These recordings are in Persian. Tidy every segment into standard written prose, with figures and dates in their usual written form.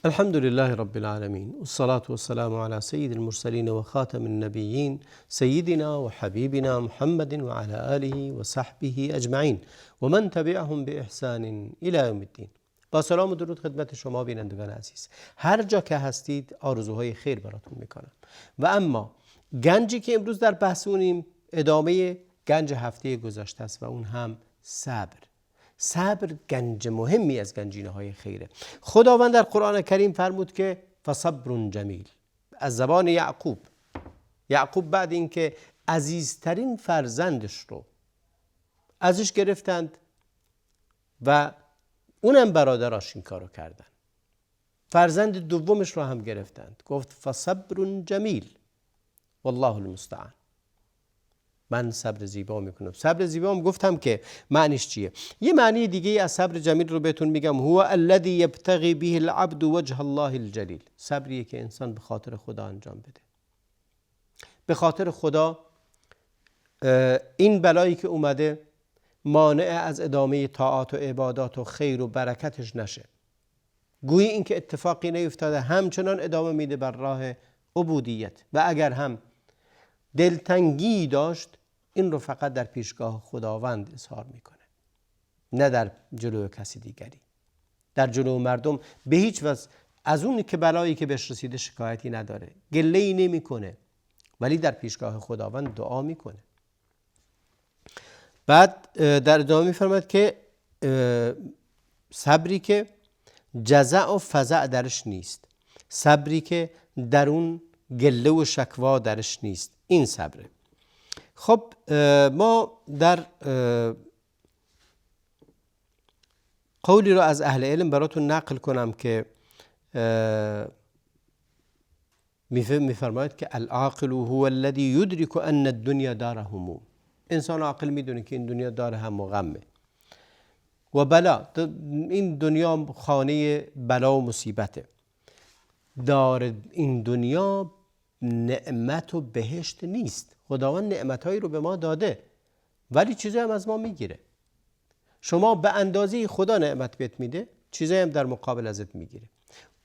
الحمد لله رب العالمين والصلاة والسلام على سيد المرسلين وخاتم النبيين سيدنا وحبيبنا محمد وعلى آله وصحبه أجمعين ومن تبعهم بإحسان إلى يوم الدين. با سلام و درود خدمت شما بینندگان عزیز، هر جا که هستید آرزوهای خیر براتون میکنم. و اما گنجی که امروز در بحثونیم ادامه گنج هفته گذشته است و اون هم صبر. صبر گنج مهمی از گنجینه های خیره. خداوند در قرآن کریم فرمود که فصبر جمیل، از زبان یعقوب بعد اینکه عزیزترین فرزندش رو ازش گرفتند و اونم برادراش این کارو کردن، فرزند دومش رو هم گرفتند، گفت فصبر جمیل والله المستعان، من صبر زیبا میکنم. صبر زیبا هم گفتم که معنیش چیه. یه معنی دیگه از صبر جمیل رو بهتون میگم، هو الذی یبتغی به العبد وجه الله الجلیل. صبریه که انسان به خاطر خدا انجام بده، به خاطر خدا این بلایی که اومده مانع از ادامه طاعات و عبادات و خیر و برکتش نشه، گویی این که اتفاقی نیفتاده، همچنان ادامه میده بر راه عبودیت و اگر هم دلتنگی داشت این رو فقط در پیشگاه خداوند اظهار میکنه، نه در جلو کسی دیگری. در جلو مردم به هیچ وجه از اون که بلایی که بهش رسیده شکایتی نداره، گله‌ای نمیکنه، ولی در پیشگاه خداوند دعا میکنه. بعد در ادامه میفرماید که صبری که جزع و فزع درش نیست، صبری که در اون گله و شکوا درش نیست، این صبره. خب ما در قولی رو از اهل علم براتون نقل کنم که میفرماید که العاقل هو الذی یدرک ان الدنیا دار هموم. انسان عاقل میدونه که این دنیا دار هم و غمه و بلا، این دنیا خانه بلا و مصیبته. دار این دنیا نعمت و بهشت نیست. خداوند نعمتهایی رو به ما داده ولی چیزایی هم از ما میگیره. شما به اندازه خدا نعمت بهت میده، چیزایی هم در مقابل ازت میگیره.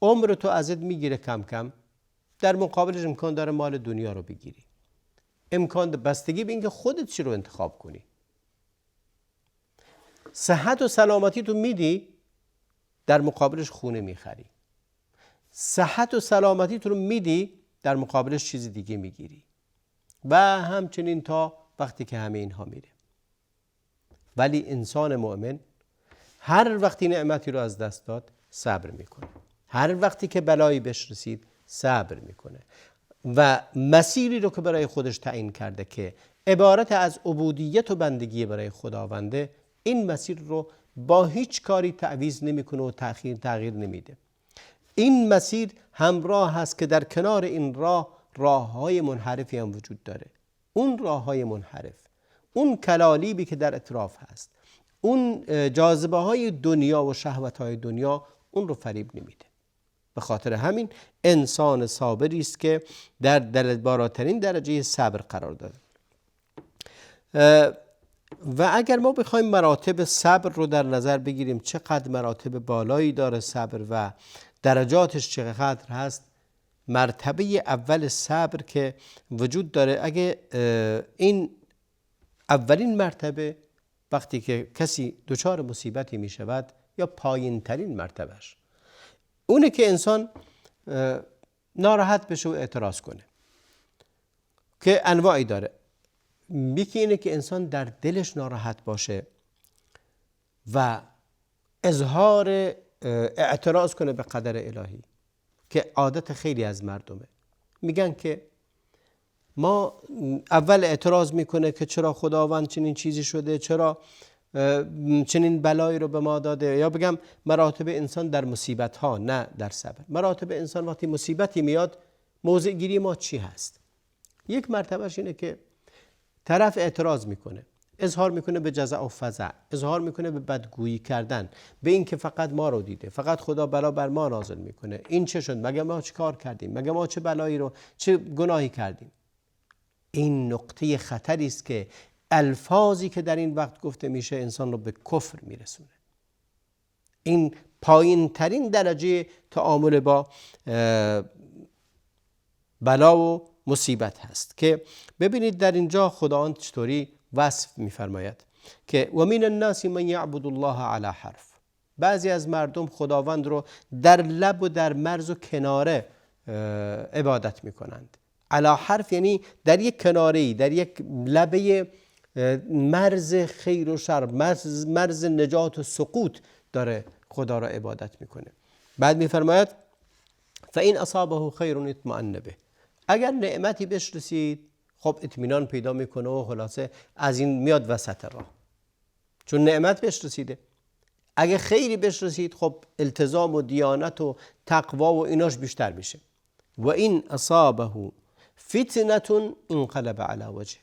عمر تو ازت میگیره کم کم، در مقابلش امکان داره مال دنیا رو بگیری. امکان داره، بستگی به اینکه خودت چی رو انتخاب کنی. صحت و سلامتی تو میدی، در مقابلش خونه میخری. صحت و سلامتی تو رو میدی، در مقابلش چیز دیگه میگیری و همچنین تا وقتی که همه اینها میره. ولی انسان مؤمن هر وقتی نعمتی رو از دست داد صبر میکنه، هر وقتی که بلایی بهش رسید صبر میکنه و مسیری رو که برای خودش تعیین کرده که عبارت از عبودیت و بندگی برای خداونده، این مسیر رو با هیچ کاری تعویض نمیکنه و تغییر نمیده. این مسیر همراه هست که در کنار این راه‌های منحرفی هم وجود داره. اون راه‌های منحرف، اون کلالیبی که در اطراف هست، اون جاذبه‌های دنیا و شهوت‌های دنیا اون رو فریب نمیده. به خاطر همین انسان صابری است که در بالاترین درجه صبر قرار داده. و اگر ما بخوایم مراتب صبر رو در نظر بگیریم، چقدر مراتب بالایی داره صبر و درجاتش چقدر هست، مرتبه اول صبر که وجود داره، اگه این اولین مرتبه وقتی که کسی دچار مصیبتی می شود، یا پایین ترین مرتبهش اونه که انسان ناراحت بشه و اعتراض کنه، که انواعی داره. یکی اینه که انسان در دلش ناراحت باشه و اظهار اعتراض کنه به قدر الهی، که عادت خیلی از مردمه. میگن که ما اول اعتراض میکنه که چرا خداوند چنین چیزی شده، چرا چنین بلایی رو به ما داده. یا بگم مراتب انسان در مصیبت ها، نه در صبر. مراتب انسان وقتی مصیبتی میاد، موضع گیری ما چی هست؟ یک مرتبهش اینه که طرف اعتراض میکنه، اظهار میکنه به جزع و فزع، اظهار میکنه به بدگویی کردن، به این که فقط ما رو دیده، فقط خدا بلا بر ما نازل میکنه. این چه شد؟ مگه ما چه کار کردیم؟ مگه ما چه بلایی رو، چه گناهی کردیم؟ این نقطه خطری است که الفاظی که در این وقت گفته میشه انسان رو به کفر میرسونه. این پایین ترین درجه تعامل با بلا و مصیبت هست. که ببینید در اینجا خداوند چطوری وصف می‌فرماید که و من الناس من یعبد الله علی حرف. بعضی از مردم خداوند رو در لب و در مرز و کناره عبادت میکنند. علی حرف یعنی در یک کناره‌ای، در یک لبه مرز خیر و شر، مرز نجات و سقوط داره خدا را عبادت میکنه. بعد میفرماید فإن اصابه خیر اطمأن به. اگر نعمتی بهش رسید خب اطمینان پیدا میکنه و خلاصه از این میاد وسط راه، چون نعمت بهش رسیده. اگه خیری بهش رسید خب التزام و دیانت و تقوا و ایناش بیشتر میشه. و این اصابه فتنه انقلب علی وجهه.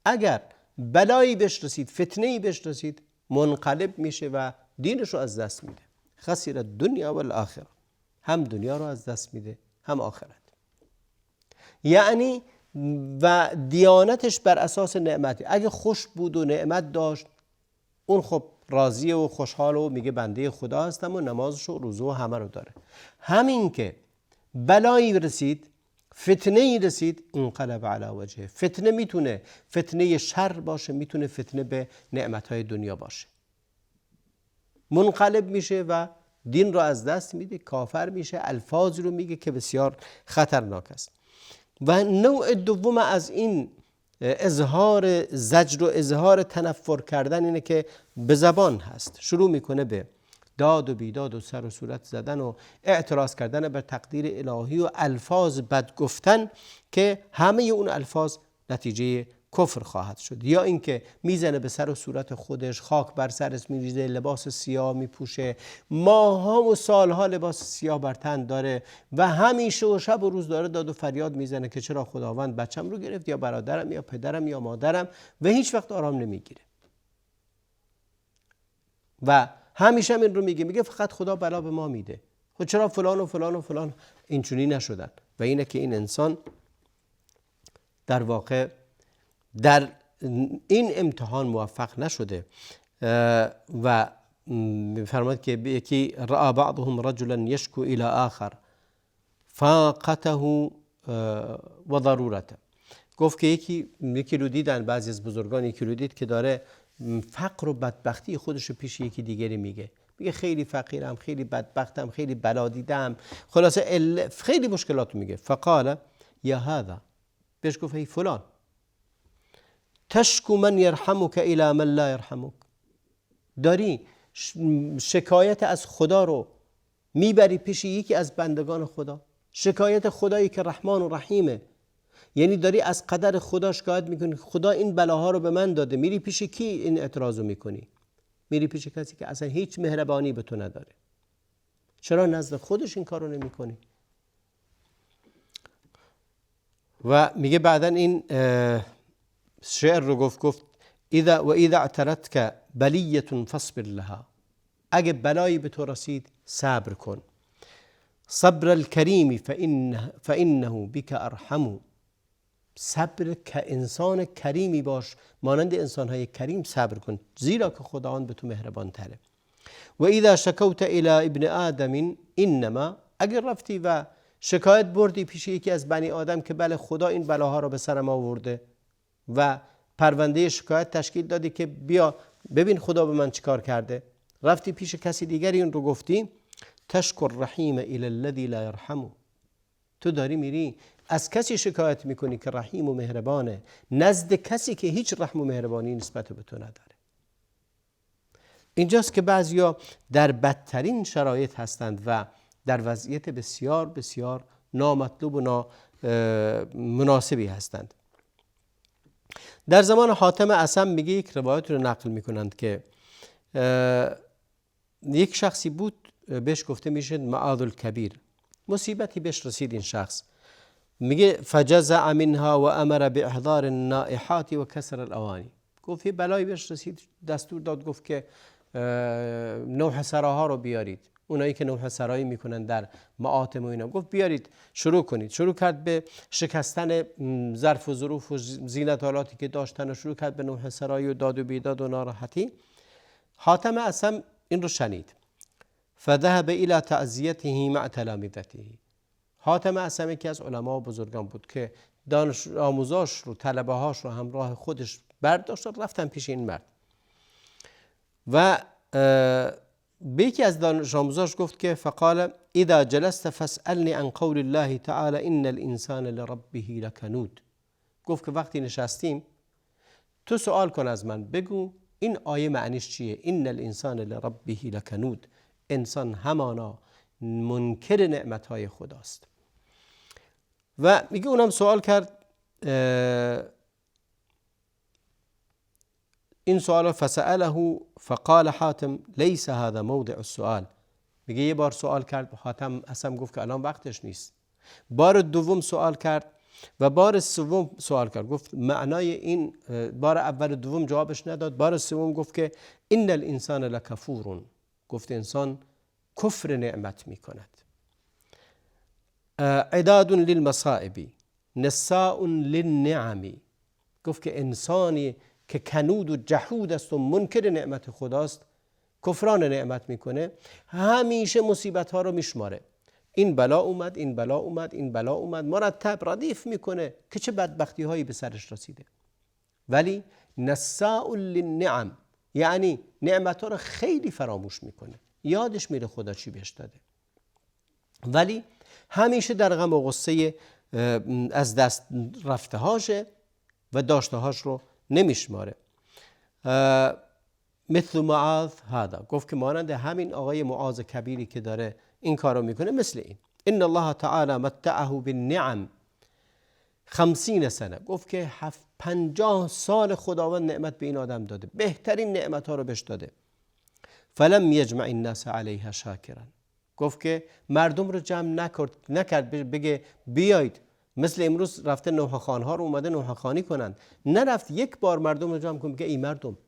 اگر بلایی بهش رسید، فتنه‌ای بهش رسید، منقلب میشه و دینش رو از دست میده. خسر الدنیا والآخره. هم دنیا رو از دست میده هم آخرت. یعنی و دیانتش بر اساس نعمتی. اگه خوش بود و نعمت داشت اون خب راضی و خوشحال و میگه بنده خدا هستم و نمازش و روزه و همه رو داره. همین که بلایی رسید، فتنه‌ای رسید، انقلب علی وجهه. فتنه میتونه فتنه شر باشه، میتونه فتنه به نعمتهای دنیا باشه. منقلب میشه و دین رو از دست میده، کافر میشه، الفاظی رو میگه که بسیار خطرناک است. و نوع دوم از این اظهار زجر و اظهار تنفر کردن اینه که به زبان هست، شروع میکنه به داد و بیداد و سر و صورت زدن و اعتراض کردن بر تقدیر الهی و الفاظ بد گفتن که همه اون الفاظ نتیجه کفر خواهد شد. یا اینکه میزنه به سر و صورت خودش، خاک بر سرش میریزه، لباس سیاه میپوشه، ماها و سالها لباس سیاه بر تن داره و همیشه و شب و روز داره داد و فریاد میزنه که چرا خداوند بچم رو گرفت، یا برادرم یا پدرم یا مادرم، و هیچ وقت آرام نمیگیره. و همیشه هم این رو میگه فقط خدا بلا به ما میده، خب چرا فلان و فلان و فلان اینچونی نشدن. و اینه که این انسان در واقع در این امتحان موفق نشده. و می‌فرماید که یکی رأى بعضهم رجلا یشکو الی آخر فاقته و ضرورته. گفت که یکی رو دیدن، بعضی از بزرگان یکی رو دید که داره فقر و بدبختی خودش رو پیش یکی دیگری میگه خیلی فقیرم، خیلی بدبختم، خیلی بلا دیدم، خلاصه خیلی مشکلات میگه. فقال یا هذا، بهش گفت ای فلان، تشکو من یرحمک الی من لا یرحمک. داری شکایت از خدا رو میبری پیش یکی از بندگان خدا، شکایت خدایی که رحمان و رحیمه، یعنی داری از قدر خدا شکایت میکنی، خدا این بلاها رو به من داده، میری پیش کی این اعتراضو میکنی؟ میری پیش کسی که اصلا هیچ مهربانی به تو نداره. چرا نزد خودش این کارو نمیکنی؟ و میگه بعدن این شعر رو گفت اذا اعترتك بلیه فاصبر لها. اگه بلایی به تو رسید صبر کن. صبر الکریم فانه بک ارحم. صبر که انسان کریمی باش، مانند انسانهای کریم صبر کن، زیرا که خداوند به تو مهربان تره. و اذا شکوت الی ابن آدم انما، اگر رفتی و شکایت بردی پیش یکی از بنی آدم که بله خدا این بلاها رو به سرم آورده و پرونده شکایت تشکیل دادی که بیا ببین خدا به من چیکار کرده، رفتی پیش کسی دیگری این رو گفتی، تشکر رحیم الی الذی لا یرحم. تو داری میری از کسی شکایت میکنی که رحیم و مهربانه، نزد کسی که هیچ رحم و مهربانی نسبت به تو نداره. اینجاست که بعضیا در بدترین شرایط هستند و در وضعیت بسیار بسیار نامطلوب و نامناسبی هستند. در زمان حاتم اصم میگه، یک روایت رو نقل میکنند که یک شخصی بود بهش گفته میشه معاذ الکبیر، مصیبتی بهش رسید این شخص، میگه فجزع منها و امر باحضار النائحات و کسر الاوانی. گفت یه بلایی بهش رسید، دستور داد گفت که نوح سراها رو بیارید، اونایی که نوح سرایی میکنن در معاتم و اینا، گفت بیارید شروع کنید. شروع کرد به شکستن ظرف و ظروف و زینت‌آلاتی که داشتن و شروع کرد به نوح سرایی و داد و بیداد و ناراحتی. حاتم اصم این رو شنید. فذهب الى تعزیته مع تلامذته. حاتم اعصم یکی از علما و بزرگان بود که دانش آموزاش رو، طلبه هاش رو همراه خودش برداشت و رفتن پیش این مرد و به یکی از دانش آموزاش گفت که فقال اذا جلست فاسألني عن قول الله تعالى ان الانسان لربه لکنود. گفت که وقتی نشستیم تو سوال کن از من، بگو این آیه معنیش چیه؟ ان الانسان لربه لکنود، انسان همانا منکر نعمتهای خداست. و میگه اونم سوال کرد این سوال فسأله فقال حاتم لیس هذا موضع السؤال. میگه یه بار سوال کرد حاتم اصلا گفت که الان وقتش نیست. بار دوم سوال کرد و بار سوم سوال کرد، گفت معنای این، بار اول و دوم جوابش نداد، بار سوم گفت که ان الانسان لکفور، گفت انسان کفر نعمت میکند. عداد للمصائب نساء للنعم. گفت که انسانی که کنود و جحود است و منکر نعمت خداست، کفران نعمت میکنه، همیشه مصیبت ها رو میشماره. این بلا اومد، این بلا اومد، این بلا اومد، مرتب ردیف میکنه که چه بدبختی هایی به سرش رسیده. ولی نساء للنعم یعنی نعمت ها رو خیلی فراموش میکنه، یادش میره خدا چی بهش داده، ولی همیشه در غم و غصه از دست رفته هاشه و داشته هاش رو نمیشماره. مثل معاذ هذا، گفت که مانند همین آقای معاذ کبیری که داره این کارو میکنه، مثل این. ان الله تعالی متعه بالنعم 50 سنه. گفت که 50 سال خداوند نعمت به این آدم داده، بهترین نعمت ها رو بهش داده. فلم یجمع الناس علیها شاکرا. گفت که مردم رو جمع نکرد بگه بیایید، مثل امروز رفته نوحه‌خوانی ها رو اومده نوحه‌خوانی کنند، نرفت یک بار مردم رو جمع کنه بگه ای مردم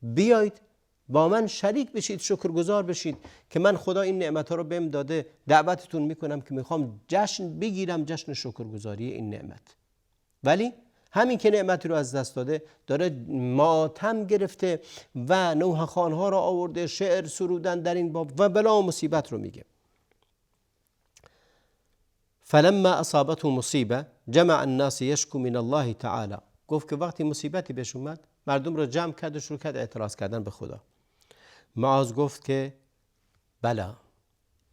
بیایید با من شریک بشید، شکرگزار بشید که من خدا این نعمت ها رو بهم داده، دعوتتون میکنم که میخوام جشن بگیرم، جشن شکرگزاری این نعمت. ولی همین که نعمتی رو از دست داده داره ماتم گرفته و نوحه‌خوانی ها رو آورده، شعر سرودن در این باب و بلا و مصیبت رو میگه. فلما اصابته مصیبه جمع الناس یشکو من الله تعالی. گفت که وقتی مصیبتی بهش اومد مردم رو جمع کرد و شروع کرد اعتراض کردن به خدا. معاذ گفت که بلا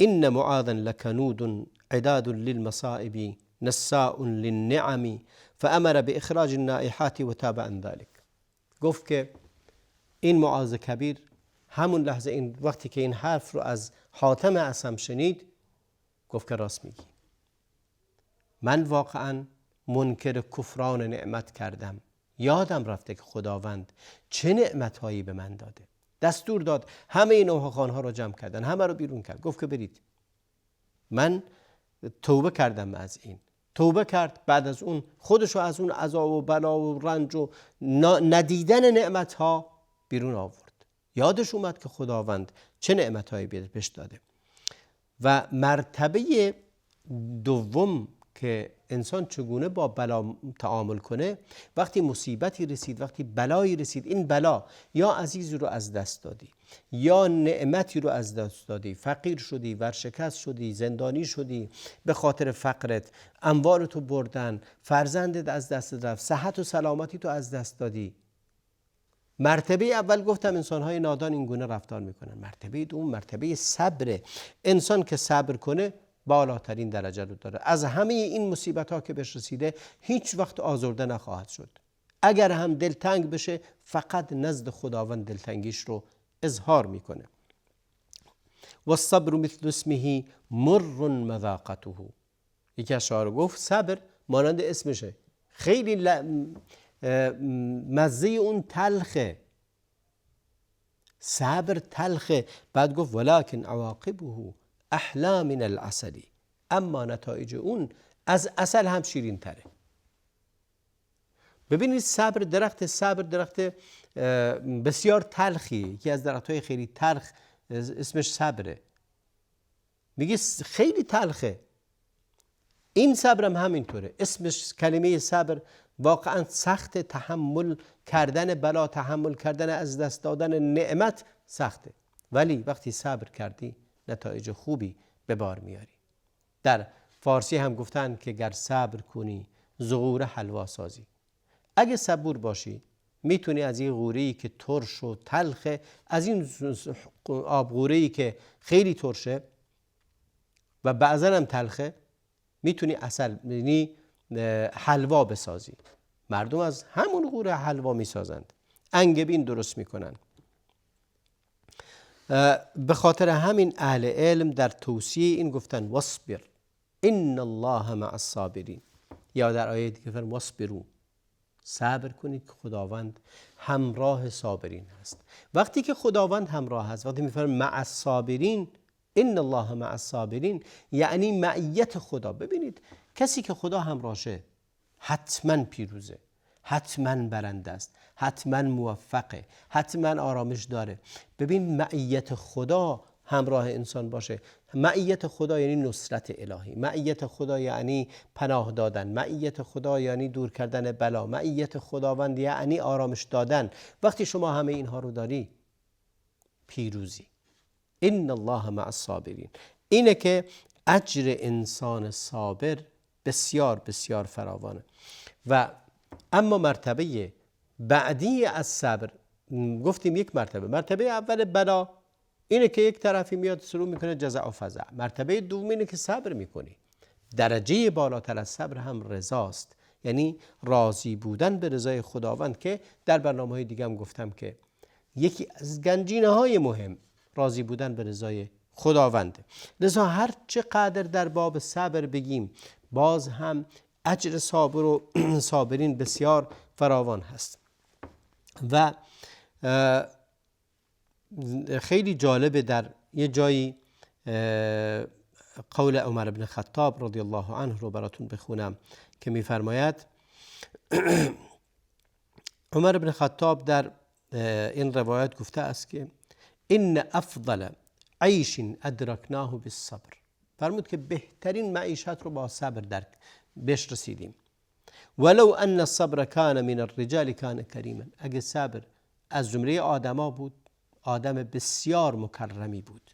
ان معاذا لکنود عداد للمصائب نساء للنعم فامر باخراج النائحات و تاب عن ذلك. گفت که این معاذ کبیر همون لحظه، این وقتی که این حرف رو از حاتم اعصم شنید، گفت که راست میگی، من واقعا منکر کفران نعمت کردم، یادم رفته که خداوند چه نعمتهایی به من داده. دستور داد همه این نوحه‌خوانی ها رو جمع کردن، همه رو بیرون کرد، گفت که برید. من توبه کردم از این. توبه کرد، بعد از اون خودشو از اون عذاب و بلا و رنج و ندیدن نعمت ها بیرون آورد. یادش اومد که خداوند چه نعمتهایی بهش داده. و مرتبه دوم که انسان چگونه با بلا تعامل کنه، وقتی مصیبتی رسید، وقتی بلایی رسید، این بلا یا عزیزی رو از دست دادی یا نعمتی رو از دست دادی، فقیر شدی، ورشکست شدی، زندانی شدی به خاطر فقرت، اموالتو بردن، فرزندت از دست رفت، صحت و سلامتی تو از دست دادی. مرتبه اول گفتم انسان‌های نادان این گونه رفتار میکنن. مرتبه دوم مرتبه صبر. انسان که صبر کنه بالاترین درجه رو داره. از همه این مصیبت ها که بهش رسیده هیچ وقت آزرده نخواهد شد. اگر هم دلتنگ بشه فقط نزد خداوند دلتنگیش رو اظهار میکنه. و الصبر مثل اسمه مر مذاقته. یکی از شاعر گفت صبر مانند اسمشه، خیلی مزه اون تلخه، صبر تلخه. بعد گفت ولکن عواقبه احلا من العسل، اما نتایج اون از عسل هم شیرین تره. ببینید صبر، درخت صبر درخت بسیار تلخی، یکی از درخت‌های خیلی تلخ اسمش صبره، میگه خیلی تلخه. این صبر هم همینطوره، اسمش کلمه صبر واقعا سخت، تحمل کردن بلا، تحمل کردن از دست دادن نعمت سخته، ولی وقتی صبر کردی نتایج خوبی به بار میاری. در فارسی هم گفتن که گر صبر کنی زغور حلوا سازی. اگه صبور باشی میتونی از این غوره‌ای که ترش و تلخه، از این آب غوره‌ای که خیلی ترشه و بعضا هم تلخه، میتونی عسل یعنی حلوا بسازی. مردم از همون غوره حلوا میسازند، انگبین درست میکنند. به خاطر همین اهل علم در توصیه این گفتن واصبر ان الله مع الصابرین، یا در آیه دیگه فرمود واصبروا، صبر کنید که خداوند همراه صابرین هست. وقتی که خداوند همراه هست، وقتی میفرماید مع الصابرین ان الله مع الصابرین، یعنی معیت خدا. ببینید کسی که خدا همراهشه حتما پیروزه، حتما برنده است، حتما موفقه، حتما آرامش داره. ببین معیت خدا همراه انسان باشه، معیت خدا یعنی نصرت الهی، معیت خدا یعنی پناه دادن، معیت خدا یعنی دور کردن بلا، معیت خداوند یعنی آرامش دادن. وقتی شما همه اینها رو داری پیروزی. ان الله مع الصابرین، اینه که اجر انسان صابر بسیار بسیار فراوانه. و اما مرتبه بعدی از صبر، گفتیم یک مرتبه اول بلا اینه که یک طرفی میاد شروع میکنه جزع و فزع. مرتبه دوم اینه که صبر میکنی. درجه بالاتر از صبر هم رضاست، یعنی راضی بودن به رضای خداوند، که در برنامه‌های دیگه هم گفتم که یکی از گنجینه‌های مهم راضی بودن به رضای خداونده. لذا هر چقدر در باب صبر بگیم باز هم اجر صابر و صابرین بسیار فراوان هست. و خیلی جالبه در یه جایی قول عمر بن خطاب رضی الله عنه رو براتون بخونم که میفرماید عمر بن خطاب در این روایت گفته است که ان افضل عیش ادرکناه بالصبر، فرمود که بهترین معیشت رو با صبر بهش رسیدیم. ولو ان الصبر کان من الرجال کان کریما، اگه صبر از جمله آدما بود آدم بسیار مکرمی بود.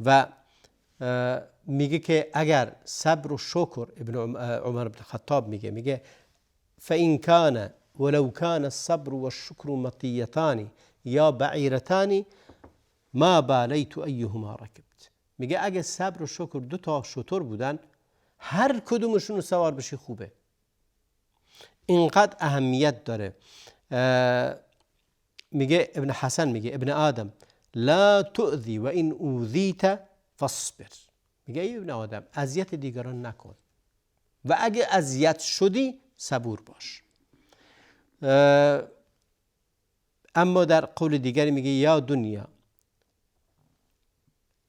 و میگه که اگر صبر و شکر، عمر بن خطاب میگه فإن كان ولو كان الصبر والشكر مطیتان یا بعیرتان ما بالیت ایهما رکبت. میگه اگه صبر و شکر دو تا شتر بودن هر کدومشون رو سوار بشی خوبه. اینقدر اهمیت داره. میگه ابن حسن میگه ابن آدم لا تؤذی و این اوذیت فاصبر. میگه ای ابن آدم اذیت دیگران نکن و اگه اذیت شدی صبور باش. اما در قول دیگری میگه یا دنیا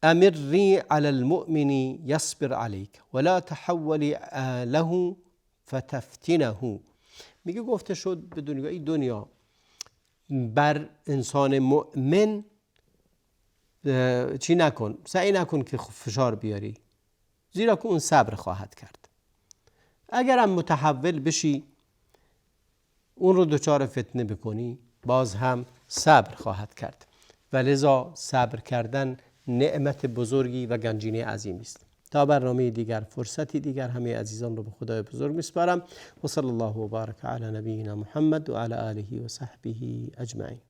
امری علی المؤمن یصبر علیک ولا تحولی له فتفتنه. میگه گفته شد به دنیا، ای دنیا بر انسان مؤمن چی نکن، سعی نکن که فشار بیاری، زیرا که اون صبر خواهد کرد. اگرم متحول بشی اون رو دچار فتنه بکنی باز هم صبر خواهد کرد. و لذا صبر کردن نعمت بزرگی و گنجینه عظیمی است. تا برنامه دیگر، فرصتی دیگر، همه عزیزان رو به خدای بزرگ میسپارم و صلی الله و بارک علی نبینا محمد و علی آله و صحبه اجمعین.